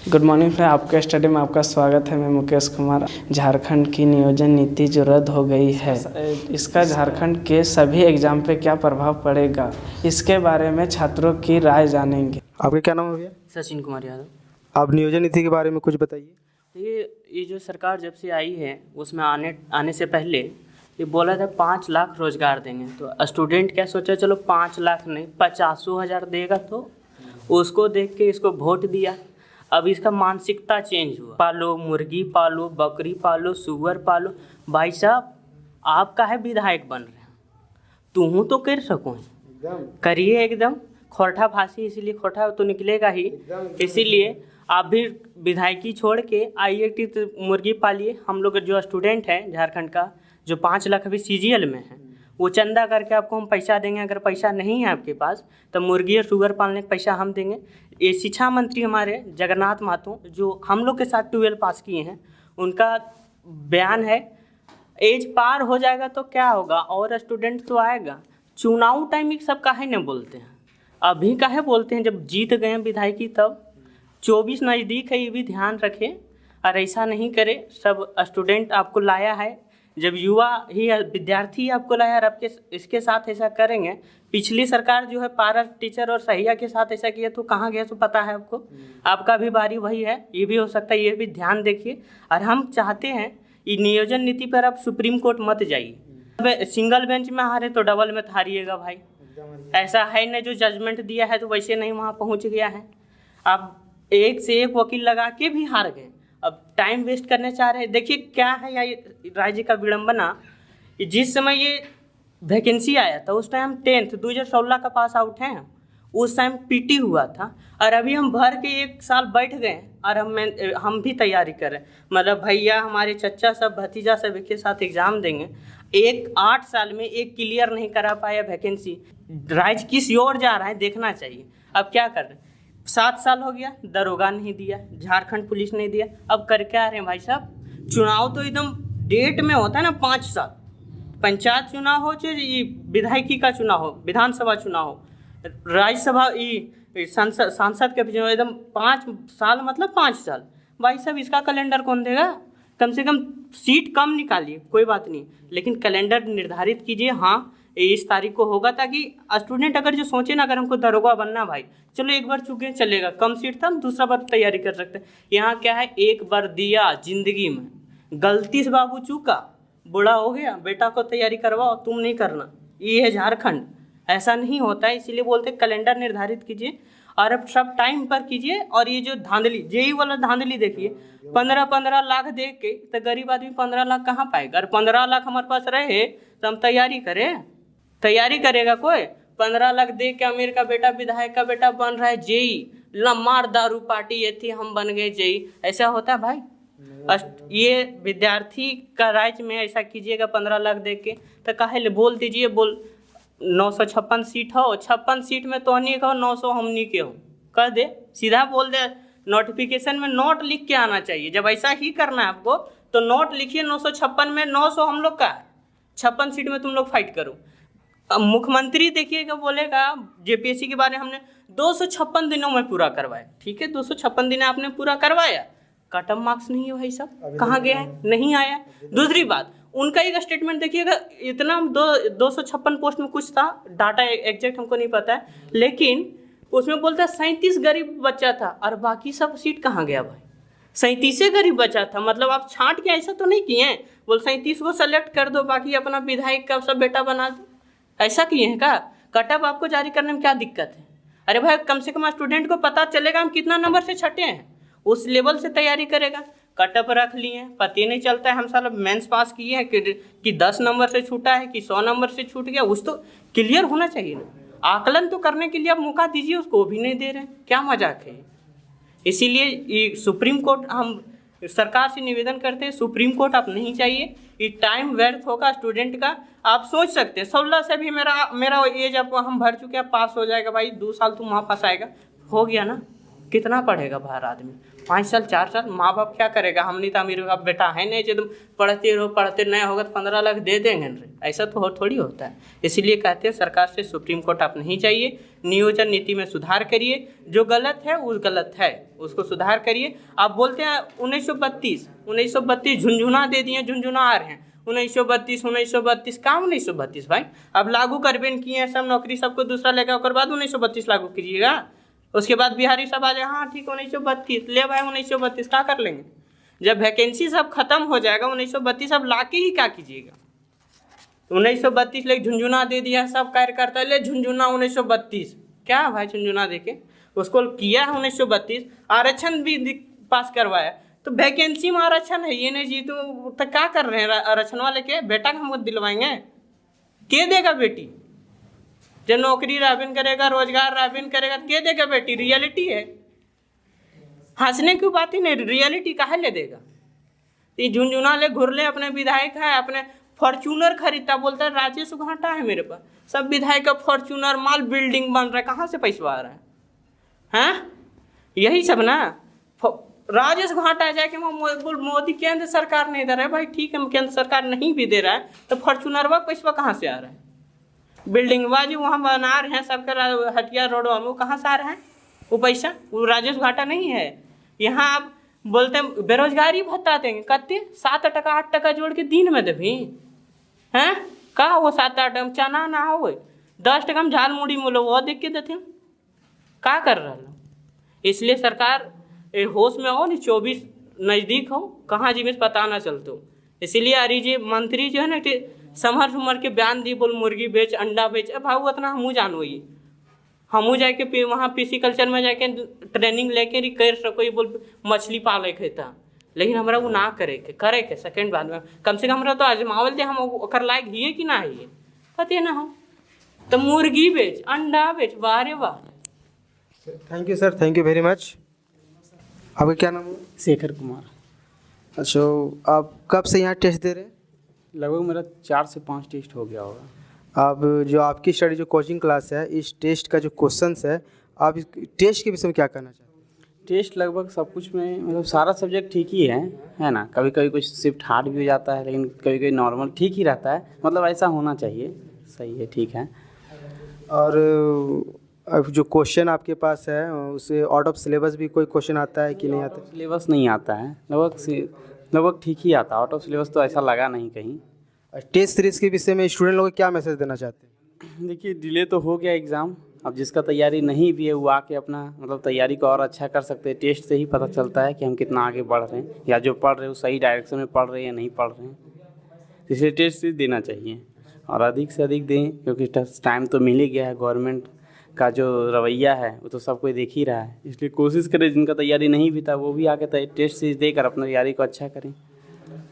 Good morning friend, आपके study में आपका स्वागत है। मैं मुकेश कुमार। झारखंड की नियोजन नीति जो रद्द हो गई है, इसका झारखंड के सभी एग्जाम पे क्या प्रभाव पड़ेगा, इसके बारे में छात्रों की राय जानेंगे। आपका क्या नाम है भैया? सचिन कुमार यादव। आप नियोजन नीति के बारे में कुछ बताइए। ये जो सरकार जब से आई है उसमें आने से पहले ये बोला था 5 लाख रोजगार देंगे। तो स्टूडेंट क्या सोचा, चलो 5 लाख नहीं 50,000 देगा, तो उसको देख के इसको वोट दिया। अब इसका मानसिकता चेंज हुआ, पालो मुर्गी पालो, बकरी पालो, सुअर पालो। भाई साहब, आप काहे विधायक बन रहे हैं? तू तो कर सको, करिए एकदम खोटा फांसी, इसीलिए खोटा तो निकलेगा ही। इसीलिए आप भी विधायकी छोड़ के आइए मुर्गी पालिए। हम लोग जो स्टूडेंट हैं झारखंड का, जो 5 लाख अभी सीजीएल में है, वो चंदा करके आपको हम पैसा देंगे। अगर पैसा नहीं है आपके पास तो मुर्गी और सुअर पालने का पैसा हम देंगे। ये शिक्षा मंत्री हमारे जगन्नाथ महतो, जो हम लोग के साथ 12 पास किए हैं, उनका बयान है एज पार हो जाएगा तो क्या होगा, और स्टूडेंट तो आएगा। चुनाव टाइम सब काहे न बोलते हैं, अभी काहे बोलते हैं जब जीत गए हैं विधायकी तब। 24 नज़दीक है, ये भी ध्यान रखें और ऐसा नहीं करे। सब स्टूडेंट आपको लाया है, जब युवा ही विद्यार्थी आपको लाया और आपके इसके साथ ऐसा करेंगे। पिछली सरकार जो है पारा टीचर और सहिया के साथ ऐसा किया तो कहाँ गया तो पता है आपको। आपका भी बारी वही है, ये भी हो सकता है, ये भी ध्यान देखिए। और हम चाहते हैं ये नियोजन नीति पर आप सुप्रीम कोर्ट मत जाइए। सिंगल बेंच में हारे तो डबल में हारिएगा भाई। ऐसा है न, जो जजमेंट दिया है तो वैसे नहीं वहाँ पहुँच गया है। आप एक से एक वकील लगा के भी हार गए, अब टाइम वेस्ट करने चाह रहे हैं। देखिए क्या है ये राज्य का विडंबना। जिस समय ये वैकेंसी आया था उस टाइम 10th 2016 का पास आउट हैं, उस टाइम पीटी हुआ था। और अभी हम भर के 1 साल बैठ गए और हम भी तैयारी कर रहे हैं। मतलब भैया हमारे चचा सब भतीजा सब एक के साथ एग्ज़ाम देंगे। 8 साल में एक क्लियर नहीं करा पाया वैकेंसी। राज्य किस ओर जा रहा है देखना चाहिए। अब क्या कर रहे हैं, 7 साल हो गया, दरोगा नहीं दिया, झारखंड पुलिस नहीं दिया। अब कर क्या रहे हैं भाई साहब? चुनाव तो एकदम डेट में होता है ना, 5 साल। पंचायत चुनाव हो चाहे विधायकी का चुनाव हो, विधानसभा चुनाव हो, राज्यसभा सांसद के चुनाव, एकदम 5 साल मतलब 5 साल। भाई साहब इसका कैलेंडर कौन देगा? कम से कम सीट कम निकालिए, कोई बात नहीं, लेकिन कैलेंडर निर्धारित कीजिए। हाँ, इस तारीख को होगा, ताकि स्टूडेंट अगर जो सोचे ना, अगर हमको दरोगा बनना भाई, चलो एक बार चुके चलेगा, कम सीट था, हम दूसरा बार तैयारी कर सकते हैं। यहाँ क्या है, एक बार दिया जिंदगी में, गलती से बाबू चूका, बूढ़ा हो गया, बेटा को तैयारी करवाओ, तुम नहीं करना। ये है झारखंड, ऐसा नहीं होता है। इसीलिए बोलते कैलेंडर निर्धारित कीजिए और अब सब टाइम पर कीजिए। और ये जो धांधली, जेई वाला धांधली देखिए, 15-15 लाख दे के तो गरीब आदमी 15 लाख कहाँ पाएगा? और 15 लाख हमारे पास रहे तो हम तैयारी करें, तैयारी करेगा कोई? 15 लाख दे के अमीर का बेटा, विधायक का बेटा बन रहा है जेई, लमार दारू पार्टी ये थी, हम बन गए जेई। ऐसा होता है भाई? ये विद्यार्थी का राज्य में ऐसा कीजिएगा 15 लाख दे के, तो काहे बोल दीजिए। बोल 956 सीट हो, 56 सीट में तो नहीं कहो 900 हमनी के हो, कह दे, सीधा बोल दे। नोटिफिकेशन में नोट लिख के आना चाहिए। जब ऐसा ही करना है आपको तो नोट लिखिए 956 में 900 हम लोग का है, 56 सीट में तुम लोग फाइट करो। मुख्यमंत्री देखिएगा बोलेगा जेपीएससी के बारे में हमने 256 दिनों में पूरा करवाया। ठीक है, 256 दिन आपने पूरा करवाया, कट ऑफ मार्क्स नहीं है भाई साहब, कहाँ गया है? नहीं आया। दूसरी बात, उनका एक स्टेटमेंट देखिएगा, इतना 256 पोस्ट में कुछ था, डाटा एग्जैक्ट हमको नहीं पता है, लेकिन उसमें बोलता है 37 गरीब बच्चा था और बाकी सब सीट कहाँ गया भाई? 37 गरीब बचा था, मतलब आप छांट के ऐसा तो नहीं किए हैं, बोल 37 को सेलेक्ट कर दो, बाकी अपना विधायक का सब बेटा बना दो। ऐसा किए हैं क्या? कटअप आपको जारी करने में क्या दिक्कत है? अरे भाई कम से कम स्टूडेंट को पता चलेगा हम कितना नंबर से छटे हैं, उस लेवल से तैयारी करेगा। कटअप रख लिए हैं, पता ही नहीं चलता है हम साल मेंस पास किए हैं कि 10 नंबर से छूटा है कि 100 नंबर से छूट गया, उस तो क्लियर होना चाहिए ना। आकलन तो करने के लिए आप मौका दीजिए, उसको भी नहीं दे रहे हैं, क्या मजाक है? इसीलिए ये सुप्रीम कोर्ट, हम सरकार से निवेदन करते हैं, सुप्रीम कोर्ट आप नहीं चाहिए। ये टाइम व्यर्थ होगा स्टूडेंट का। आप सोच सकते हैं 16 से भी मेरा एज अब हम भर चुके हैं, पास हो जाएगा भाई, 2 साल तुम वहाँ फंसाएगा, हो गया ना। कितना पढ़ेगा बाहर आदमी? 5 साल 4 साल माँ बाप क्या करेगा? हम नहीं तो अमीर का बेटा है नहीं जो तुम पढ़ते रहो, पढ़ते नहीं होगा तो 15 लाख दे देंगे रे। ऐसा तो थोड़ी होता है। इसीलिए कहते हैं सरकार से सुप्रीम कोर्ट आप नहीं चाहिए, नियोजन नीति में सुधार करिए। जो गलत है वो गलत है, उसको सुधार करिए। आप बोलते हैं 1932 झुंझुना दे दिए, झुंझुना आ रहे हैं 1932 काम 1932 भाई अब लागू करबे न किए हैं सब नौकरी सबको दूसरा लेगा, उसके बाद 1932 लागू कीजिएगा। उसके बाद बिहारी सब आ जाए, हाँ ठीक 1932 ले भाई 1932 क्या कर लेंगे? जब वैकेंसी सब खत्म हो जाएगा 1932 अब ला के ही क्या कीजिएगा? 1932 ले झुंझुना दे दिया, सब कार्यकर्ता ले झुंझुना 1932 क्या भाई झुंझुना देके उसको किया है 1932। आरक्षण भी पास करवाया तो वैकेंसी में आरक्षण है ये नहीं जी, तो क्या कर रहे हैं आरक्षण वाले के? बेटा का हम दिलवाएंगे? के देगा बेटी? जब नौकरी राबिन करेगा, रोजगार राबिन करेगा तो के देगा बेटी? रियलिटी है, हंसने की बात ही नहीं, रियलिटी काहे ले देगा? ये झुंझुना ले घुर ले, अपने विधायक है अपने फॉर्च्यूनर खरीदता, बोलता है राजेश घाटा है मेरे पास, सब विधायक का फॉर्च्यूनर माल बिल्डिंग बन रहा है, कहाँ से पैसा आ रहा है? हैं यही सब ना। राजेश घाटा जाके मोदी केंद्र सरकार नहीं दे रहा है भाई, ठीक है केंद्र सरकार नहीं भी दे रहा है तो फॉर्च्यूनर का पैसा कहाँ से आ रहा है? बिल्डिंग बाजी वहाँ बना रहे हैं सबके हटिया रोडवा में, वो कहाँ से आ रहा है वो पैसा? वो राजेश घाटा नहीं है। यहाँ आप बोलते हैं बेरोजगारी भत्ता देंगे, कते 7 8 टका जोड़ के दिन में देवी हैं का? वो 7 8 चना ना हो 10 टका में झाल मुड़ी मोलो वो देख के देते का कर रहा है? इसलिए सरकार होश में हो नहीं, 24 नज़दीक हो कहाँ जी में पता ना चलते हो। इसीलिए अरिजी मंत्री जो है ना समर सुमर के बयान दी, बोल मुर्गी बेच अंडा बेच। अब भाव उतना हमू जानो ही, हमू जाके वहाँ पीसी कल्चर में जाके ट्रेनिंग लेके ही कर सको, बोल मछली पाले के था, लेकिन हमारा वो ना करे के सेकेंड बाद में कम से कम हमारा तो आजमावल दे हम ओकर लायक हिए कि ना हिए पते ना हो। तो मुर्गी बेच अंडा बेच, वाह रे वाह। Thank you sir, thank you very much. आपका क्या नाम है? शेखर कुमार। अच्छा, आप कब से यहाँ टेस्ट दे रहे हैं? लगभग मेरा 4 से 5 टेस्ट हो गया होगा। आप जो आपकी स्टडी जो कोचिंग क्लास है, इस टेस्ट का जो क्वेश्चंस है, आप इस टेस्ट के विषय में क्या कहना चाहते हैं? टेस्ट लगभग सब कुछ में मतलब सारा सब्जेक्ट ठीक ही है ना। कभी कभी कुछ शिफ्ट हार्ड भी हो जाता है, लेकिन कभी कभी नॉर्मल ठीक ही रहता है, मतलब ऐसा होना चाहिए। सही है, ठीक है। और अब जो क्वेश्चन आपके पास है उससे आउट ऑफ सिलेबस भी कोई क्वेश्चन आता है कि नहीं आता? सिलेबस नहीं आता है, लगभग ठीक ही आता है। आउट ऑफ सिलेबस तो ऐसा लगा नहीं कहीं। टेस्ट सीरीज के विषय में स्टूडेंट लोगों को क्या मैसेज देना चाहते हैं? देखिए, डिले तो हो गया एग्ज़ाम, अब जिसका तैयारी नहीं भी है वो आके अपना मतलब तैयारी को और अच्छा कर सकते हैं। टेस्ट से ही पता चलता है कि हम कितना आगे बढ़ रहे हैं, या जो पढ़ रहे हैं वो सही डायरेक्शन में पढ़ रहे हैं या नहीं पढ़ रहे हैं। इसलिए टेस्ट से देना चाहिए और अधिक से अधिक दें, क्योंकि टाइम तो मिल ही गया है। गवर्नमेंट का जो रवैया है वो तो सब कोई देख ही रहा है, इसलिए कोशिश करें जिनका तैयारी नहीं भी था वो भी आके टेस्ट सीरीज देकर अपना तैयारी को अच्छा करें।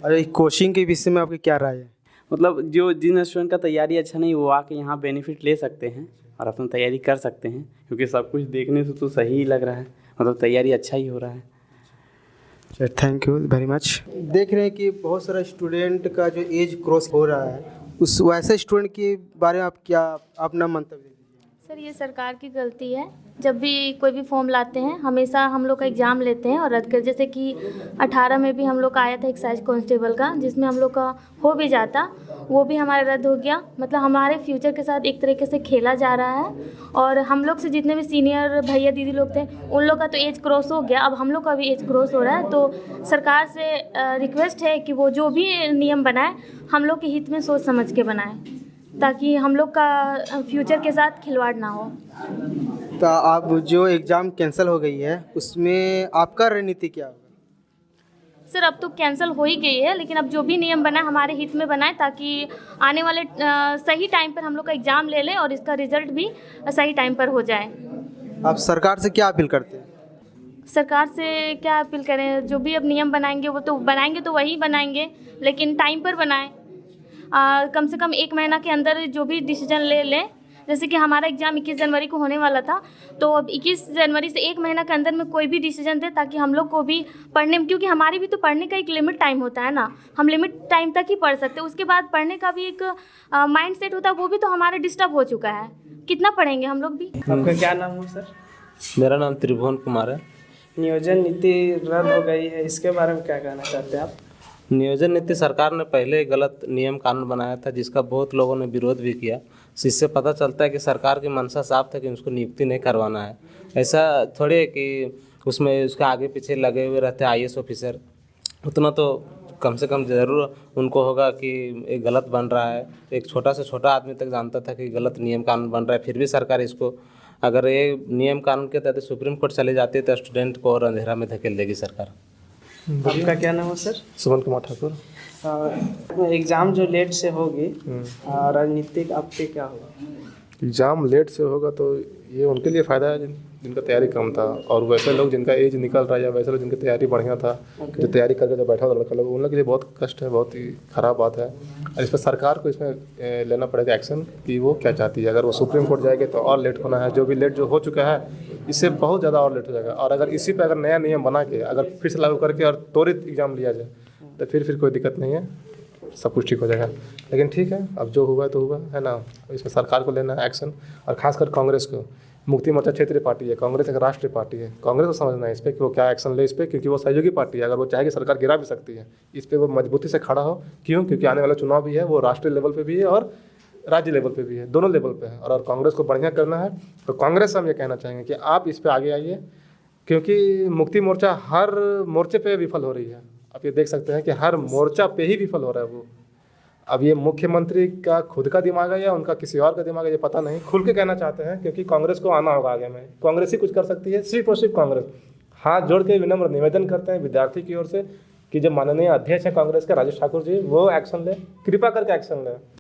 और कोचिंग के विषय में आपकी क्या राय है? मतलब जो जिन स्टूडेंट का तैयारी अच्छा नहीं वो आके यहाँ बेनिफिट ले सकते हैं और अपना तैयारी कर सकते हैं, क्योंकि सब कुछ देखने से तो सही ही लग रहा है, मतलब तैयारी अच्छा ही हो रहा है। Sir thank you very much. देख रहे हैं कि बहुत सारा स्टूडेंट का जो एज क्रॉस हो रहा है, उस वैसे स्टूडेंट के बारे में आप क्या अपना मंतव्य? सर ये सरकार की गलती है, जब भी कोई भी फॉर्म लाते हैं हमेशा हम लोग का एग्ज़ाम लेते हैं और रद्द कर। जैसे कि 18 में भी हम लोग का आया था एक्साइज कांस्टेबल का, जिसमें हम लोग का हो भी जाता, वो भी हमारा रद्द हो गया। मतलब हमारे फ्यूचर के साथ एक तरीके से खेला जा रहा है। और हम लोग से जितने भी सीनियर भैया दीदी लोग थे उन लोग का तो एज क्रॉस हो गया, अब हम लोग का भी एज क्रॉस हो रहा है। तो सरकार से रिक्वेस्ट है कि वो जो भी नियम बनाए हम लोग के हित में सोच समझ के बनाए, ताकि हम लोग का फ्यूचर के साथ खिलवाड़ ना हो। तो आप जो एग्ज़ाम कैंसिल हो गई है उसमें आपका रणनीति क्या होगा? सर अब तो कैंसिल हो ही गई है, लेकिन अब जो भी नियम बनाए हमारे हित में बनाए, ताकि आने वाले सही टाइम पर हम लोग का एग्ज़ाम ले लें और इसका रिजल्ट भी सही टाइम पर हो जाए। आप सरकार से क्या अपील करते हैं? सरकार से क्या अपील करें, जो भी अब नियम बनाएंगे वो तो बनाएंगे तो वही बनाएंगे, लेकिन टाइम पर बनाएं। कम से कम 1 महीना के अंदर जो भी डिसीजन ले लें। जैसे कि हमारा एग्ज़ाम 21 जनवरी को होने वाला था, तो अब 21 जनवरी से 1 महीना के अंदर में कोई भी डिसीजन दे, ताकि हम लोग को भी पढ़ने में, क्योंकि हमारी भी तो पढ़ने का एक लिमिट टाइम होता है ना, हम लिमिट टाइम तक ही पढ़ सकते हैं, उसके बाद पढ़ने का भी एक माइंड सेट होता है, वो भी तो हमारा डिस्टर्ब हो चुका है। कितना पढ़ेंगे हम लोग भी। आपका क्या नाम हो सर? मेरा नाम त्रिभुवन कुमार है। नियोजन नीति रद्द हो गई है, इसके बारे में क्या कहना चाहते हैं आप? नियोजन नीति सरकार ने पहले ही गलत नियम कानून बनाया था, जिसका बहुत लोगों ने विरोध भी किया। इससे पता चलता है कि सरकार की मंशा साफ था कि उसको नियुक्ति नहीं करवाना है। ऐसा थोड़ी है कि उसमें उसके आगे पीछे लगे हुए रहते हैं IAS ऑफिसर, उतना तो कम से कम ज़रूर उनको होगा कि ये गलत बन रहा है। एक छोटा से छोटा आदमी तक जानता था कि गलत नियम कानून बन रहा है, फिर भी सरकार इसको, अगर ये नियम कानून के तहत सुप्रीम कोर्ट चले जाते हैं तो स्टूडेंट को और अंधेरा में धकेल देगी सरकार। आपका क्या नाम है सर? सुमन कुमार ठाकुर। एग्ज़ाम जो लेट से होगी, राजनीतिक आपके क्या होगा? एग्ज़ाम लेट से होगा तो ये उनके लिए फ़ायदा है जिनका तैयारी कम था, और वैसे लोग जिनका एज निकल रहा है या वैसे लोग जिनकी तैयारी बढ़िया था, जो तैयारी करके जो बैठा हुआ लड़का लोग, उन लोग के लिए बहुत कष्ट है, बहुत ही ख़राब बात है। और इस पर सरकार को इसमें लेना पड़ेगा एक्शन कि वो क्या चाहती है। अगर वो सुप्रीम कोर्ट जाएगी तो और लेट होना है, जो भी लेट जो हो चुका है इससे बहुत ज़्यादा और लेट हो जाएगा। और अगर इसी पर अगर नया नियम बना के अगर फिर से लागू करके और त्वरित एग्ज़ाम लिया जाए तो फिर कोई दिक्कत नहीं है, सब कुछ ठीक हो जाएगा। लेकिन ठीक है, अब जो हुआ तो हुआ है ना, इसमें सरकार को लेना है एक्शन, और खासकर कांग्रेस को। मुक्ति मोर्चा क्षेत्रीय पार्टी है, कांग्रेस एक राष्ट्रीय पार्टी है। कांग्रेस को समझना है इस पर कि वो क्या एक्शन ले इस पर, क्योंकि वो सहयोगी पार्टी है। अगर वो चाहेगी सरकार गिरा भी सकती है, इस पर वो मजबूती से खड़ा हो। क्यों? क्योंकि आने वाला चुनाव भी है वो राष्ट्रीय लेवल पे भी है और राज्य लेवल पे भी है, दोनों लेवल पे है। और कांग्रेस को बढ़िया करना है तो कांग्रेस से हम ये कहना चाहेंगे कि आप इस पर आगे आइए, क्योंकि मुक्ति मोर्चा हर मोर्चे पे विफल हो रही है। आप ये देख सकते हैं कि हर मोर्चा पे ही विफल हो रहा है वो। अब ये मुख्यमंत्री का खुद का दिमाग है या उनका किसी और का दिमाग है, ये पता नहीं। खुल के कहना चाहते हैं क्योंकि कांग्रेस को आना होगा आगे में, कांग्रेस ही कुछ कर सकती है, सिर्फ और सिर्फ कांग्रेस। हाथ जोड़ के विनम्र निवेदन करते हैं विद्यार्थी की ओर से कि जो माननीय अध्यक्ष हैं कांग्रेस के राजेश ठाकुर जी, वो एक्शन लें, कृपा करके एक्शन लें।